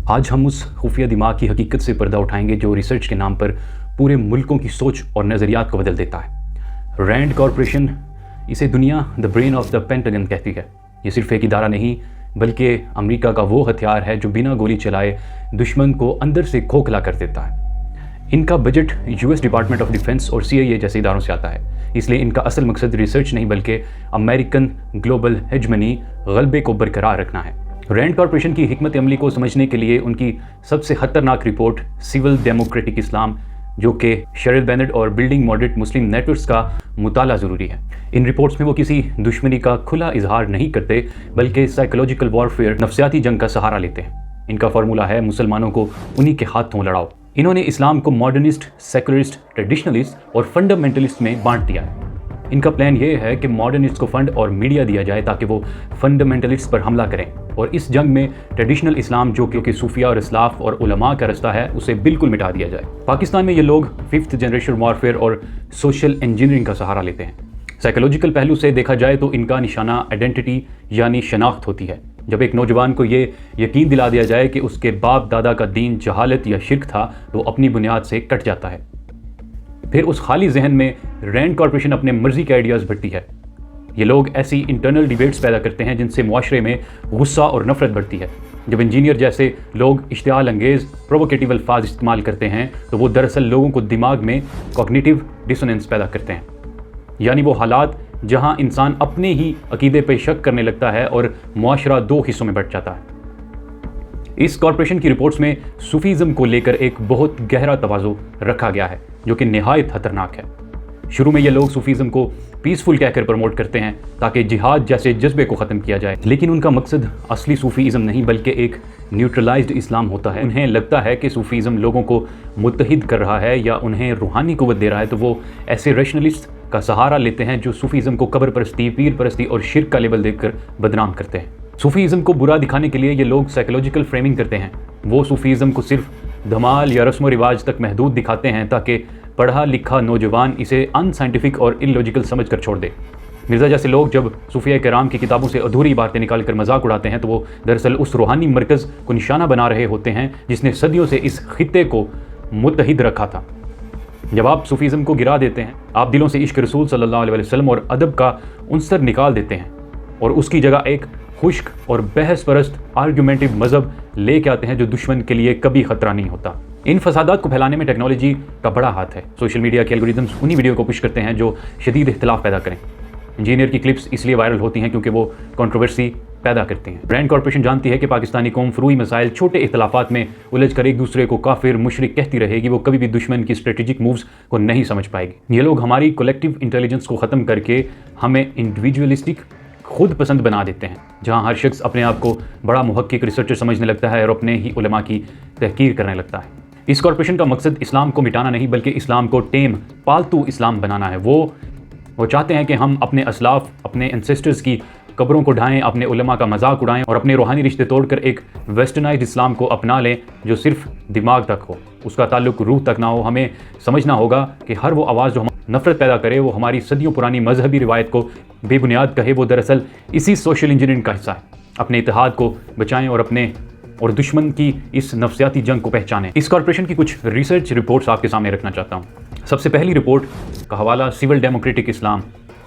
آج ہم اس خفیہ دماغ کی حقیقت سے پردہ اٹھائیں گے جو ریسرچ کے نام پر پورے ملکوں کی سوچ اور نظریات کو بدل دیتا ہے۔ رینڈ کارپوریشن، اسے دنیا the brain of the Pentagon کہتی ہے۔ یہ صرف ایک ادارہ نہیں بلکہ امریکہ کا وہ ہتھیار ہے جو بنا گولی چلائے دشمن کو اندر سے کھوکھلا کر دیتا ہے۔ ان کا budget US department of defence اور CIA جیسے اداروں سے آتا ہے، اس لیے ان کا اصل مقصد ریسرچ نہیں بلکہ امریکن گلوبل ہیجمنی غلبے کو برقرار رکھنا ہے۔ رینڈ کارپوریشن کی حکمت عملی کو سمجھنے کے لیے ان کی سب سے خطرناک رپورٹ سول ڈیموکریٹک اسلام، جو کہ شیرل بینٹ اور بلڈنگ ماڈریٹ مسلم نیٹورکس کا مطالعہ ضروری ہے۔ ان رپورٹس میں وہ کسی دشمنی کا کھلا اظہار نہیں کرتے بلکہ سائیکولوجیکل وارفیئر، نفسیاتی جنگ کا سہارا لیتے ہیں۔ ان کا فارمولہ ہے مسلمانوں کو انہی کے ہاتھوں لڑاؤ۔ انہوں نے اسلام کو ماڈرنسٹ، سیکولرسٹ، ٹریڈیشنلسٹ اور فنڈامنٹلسٹ میں بانٹ دیا ہے۔ ان کا پلان یہ ہے کہ ماڈرنسٹ کو فنڈ اور میڈیا دیا جائے تاکہ وہ فنڈامنٹلسٹ پر حملہ کریں، اور اس جنگ میں ٹریڈیشنل اسلام جو کہ صوفیہ اور اسلاف اور علماء کا رستہ ہے اسے بالکل مٹا دیا جائے۔ پاکستان میں یہ لوگ 5th جنریشن وارفیئر اور سوشل انجینئرنگ کا سہارا لیتے ہیں۔ سائیکولوجیکل پہلو سے دیکھا جائے تو ان کا نشانہ آئیڈینٹی یعنی شناخت ہوتی ہے۔ جب ایک نوجوان کو یہ یقین دلا دیا جائے کہ اس کے باپ دادا کا دین جہالت یا شرک تھا تو وہ اپنی بنیاد سے کٹ جاتا ہے۔ پھر اس خالی ذہن میں رینڈ کارپوریشن اپنے مرضی کے آئیڈیاز بھرتی ہے۔ یہ لوگ ایسی انٹرنل ڈیبیٹس پیدا کرتے ہیں جن سے معاشرے میں غصہ اور نفرت بڑھتی ہے۔ جب انجینئر جیسے لوگ اشتعال انگیز پرووکیٹیو الفاظ استعمال کرتے ہیں تو وہ دراصل لوگوں کو دماغ میں کوگنیٹیو ڈسوننس پیدا کرتے ہیں، یعنی وہ حالات جہاں انسان اپنے ہی عقیدے پہ شک کرنے لگتا ہے اور معاشرہ دو حصوں میں بٹ جاتا ہے۔ اس کارپوریشن کی رپورٹس میں صوفیزم کو لے کر ایک بہت گہرا تواضع رکھا گیا ہے جو کہ نہایت خطرناک ہے۔ شروع میں یہ لوگ صوفیزم کو پیسفل کہہ کر پروموٹ کرتے ہیں تاکہ جہاد جیسے جذبے کو ختم کیا جائے، لیکن ان کا مقصد اصلی صوفیزم نہیں بلکہ ایک نیوٹرلائزڈ اسلام ہوتا ہے۔ انہیں لگتا ہے کہ صوفیزم لوگوں کو متحد کر رہا ہے یا انہیں روحانی قوت دے رہا ہے، تو وہ ایسے ریشنلسٹ کا سہارا لیتے ہیں جو صوفیزم کو قبر پرستی، پیر پرستی اور شرک کا لیبل دے کر بدنام کرتے ہیں۔ صوفیزم کو برا دکھانے کے لیے یہ لوگ سائیکولوجیکل فریمنگ کرتے ہیں۔ وہ صوفیزم کو صرف دھمال یا رسم و رواج تک محدود دکھاتے ہیں تاکہ پڑھا لکھا نوجوان اسے ان سائنٹیفک اور illogical سمجھ کر چھوڑ دے۔ مرزا جیسے لوگ جب صوفیہ کرام کی کتابوں سے ادھوری باتیں نکال کر مذاق اڑاتے ہیں تو وہ دراصل اس روحانی مرکز کو نشانہ بنا رہے ہوتے ہیں جس نے صدیوں سے اس خطے کو متحد رکھا تھا۔ جب آپ صوفیزم کو گرا دیتے ہیں، آپ دلوں سے عشق رسول صلی اللہ علیہ وسلم اور ادب کا عنصر نکال دیتے ہیں اور اس کی جگہ ایک خشک اور بحث پرست آرگومنٹیو مذہب لے کے آتے ہیں جو دشمن کے لیے کبھی خطرہ نہیں ہوتا۔ ان فسادات کو پھیلانے میں ٹیکنالوجی کا بڑا ہاتھ ہے۔ سوشل میڈیا کے الگوریدمز انہی ویڈیو کو پش کرتے ہیں جو شدید اختلاف پیدا کریں۔ انجینئر کی کلپس اس لیے وائرل ہوتی ہیں کیونکہ وہ کنٹروورسی پیدا کرتی ہیں۔ رینڈ کارپوریشن جانتی ہے کہ پاکستانی قوم فروئی مسائل، چھوٹے اختلافات میں الجھ کر ایک دوسرے کو کافر، مشرک کہتی رہے گی، وہ کبھی بھی دشمن کی اسٹریٹجک مووز کو نہیں سمجھ پائے گی۔ یہ لوگ ہماری کولیکٹیو انٹیلیجنس کو ختم کر کے ہمیں انڈیویجولسٹک، خود پسند بنا دیتے ہیں، جہاں ہر شخص اپنے آپ کو بڑا محقق، ریسرچر سمجھنے لگتا ہے اور اپنے ہی علماء کی تحقیر کرنے لگتا ہے۔ اس کارپوریشن کا مقصد اسلام کو مٹانا نہیں بلکہ اسلام کو ٹیم، پالتو اسلام بنانا ہے۔ وہ چاہتے ہیں کہ ہم اپنے اسلاف، اپنے انسیسٹرز کی قبروں کو ڈھائیں، اپنے علماء کا مذاق اڑائیں اور اپنے روحانی رشتے توڑ کر ایک ویسٹرنائزڈ اسلام کو اپنا لیں جو صرف دماغ تک ہو، اس کا تعلق روح تک نہ ہو۔ ہمیں سمجھنا ہوگا کہ ہر وہ آواز جو نفرت پیدا کرے، وہ ہماری صدیوں پرانی مذہبی روایت کو بے بنیاد کہے، وہ دراصل اسی سوشل انجینئرنگ کا حصہ ہے۔ اپنے اتحاد کو بچائیں اور دشمن کی اس نفسیاتی جنگ کو پہچانیں۔ اس کارپوریشن کی کچھ ریسرچ رپورٹس آپ کے سامنے رکھنا چاہتا ہوں۔ سب سے پہلی رپورٹ کا حوالہ سول ڈیموکریٹک اسلام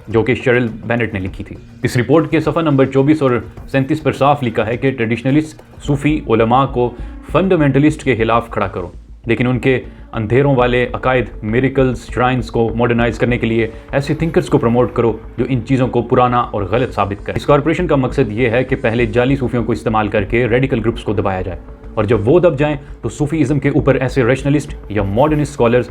جو کہ شیرل بینٹ نے لکھی تھی۔ اس رپورٹ کے صفحہ نمبر 24 اور 37 پر صاف لکھا ہے کہ ٹریڈیشنلسٹ صوفی علماء کو فنڈامنٹلسٹ کے خلاف کھڑا کرو، لیکن ان کے اندھیروں والے عقائد، میریکلز، شرائنز کو ماڈرنائز کرنے کے لیے ایسے تھنکرز کو پروموٹ کرو جو ان چیزوں کو پرانا اور غلط ثابت کریں۔ اس کارپوریشن کا مقصد یہ ہے کہ پہلے جعلی صوفیوں کو استعمال کر کے ریڈیکل گروپس کو دبایا جائے، اور جب وہ دب جائیں تو صوفیزم کے اوپر ایسے ریشنلسٹ یا ماڈرنسٹ اسکالرز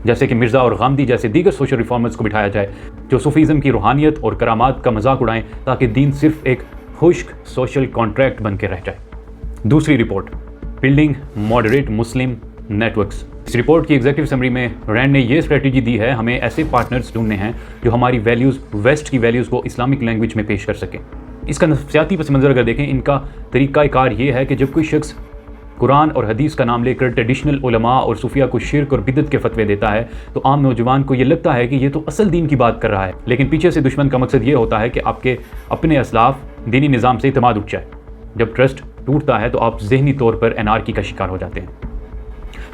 جیسے کہ مرزا اور غامدی جیسے دیگر سوشل ریفارمرز کو بٹھایا جائے جو صوفیزم کی روحانیت اور کرامات کا مذاق اڑائیں تاکہ دین صرف ایک خشک سوشل کانٹریکٹ بن کے رہ جائے۔ دوسری رپورٹ، بلڈنگ ماڈریٹ مسلم نیٹورکس۔ اس رپورٹ کی ایگزیکٹو سمری میں رینڈ نے یہ اسٹریٹجی دی ہے، ہمیں ایسے پارٹنرز ڈھونڈنے ہیں جو ہماری ویلیوز، ویسٹ کی ویلیوز کو اسلامک لینگویج میں پیش کر سکیں۔ اس کا نفسیاتی پس منظر اگر دیکھیں، ان کا طریقہ کار یہ ہے کہ جب کوئی شخص قرآن اور حدیث کا نام لے کر ٹریڈیشنل علماء اور صوفیہ کو شرک اور بدعت کے فتوے دیتا ہے تو عام نوجوان کو یہ لگتا ہے کہ یہ تو اصل دین کی بات کر رہا ہے، لیکن پیچھے سے دشمن کا مقصد یہ ہوتا ہے کہ آپ کے اپنے اسلاف دینی نظام سے اعتماد اٹھ جائے۔ جب ٹرسٹ ٹوٹتا ہے تو آپ ذہنی طور پر انارکی کا شکار ہو جاتے ہیں۔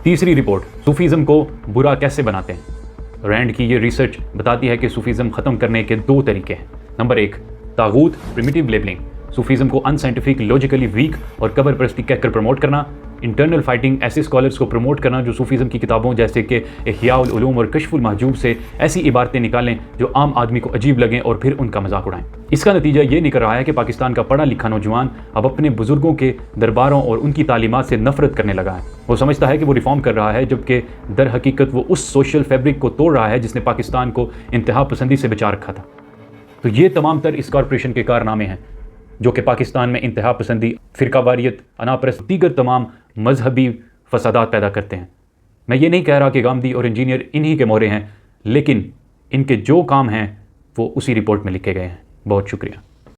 تیسری رپورٹ، صوفیزم کو برا کیسے بناتے ہیں۔ رینڈ کی یہ ریسرچ بتاتی ہے کہ صوفیزم ختم کرنے کے 2 طریقے ہیں۔ نمبر 1، طاغوت پریمیٹیو لیبلنگ، صوفیزم کو ان سائنٹیفک، لوجیکلی ویک اور قبر پرستی کہہ کر پروموٹ کرنا۔ انٹرنل فائٹنگ، ایسے اسکالرز کو پروموٹ کرنا جو صوفیزم کی کتابوں جیسے کہ احیاء العلوم اور کشف المحجوب سے ایسی عبارتیں نکالیں جو عام آدمی کو عجیب لگیں اور پھر ان کا مذاق اڑائیں۔ اس کا نتیجہ یہ نکل رہا ہے کہ پاکستان کا پڑھا لکھا نوجوان اب اپنے بزرگوں کے درباروں اور ان کی تعلیمات سے نفرت کرنے لگا ہے۔ وہ سمجھتا ہے کہ وہ ریفارم کر رہا ہے، جبکہ در حقیقت وہ اس سوشل فیبرک کو توڑ رہا ہے جس نے پاکستان کو انتہا پسندی سے بچا رکھا تھا۔ تو یہ تمام تر اس کارپوریشن کے کارنامے ہیں جو کہ پاکستان میں انتہا پسندی، فرقہ واریت، اناپرست، دیگر تمام مذہبی فسادات پیدا کرتے ہیں۔ میں یہ نہیں کہہ رہا کہ گاندھی اور انجینئر انہی کے مورے ہیں، لیکن ان کے جو کام ہیں وہ اسی رپورٹ میں لکھے گئے ہیں۔ بہت شکریہ۔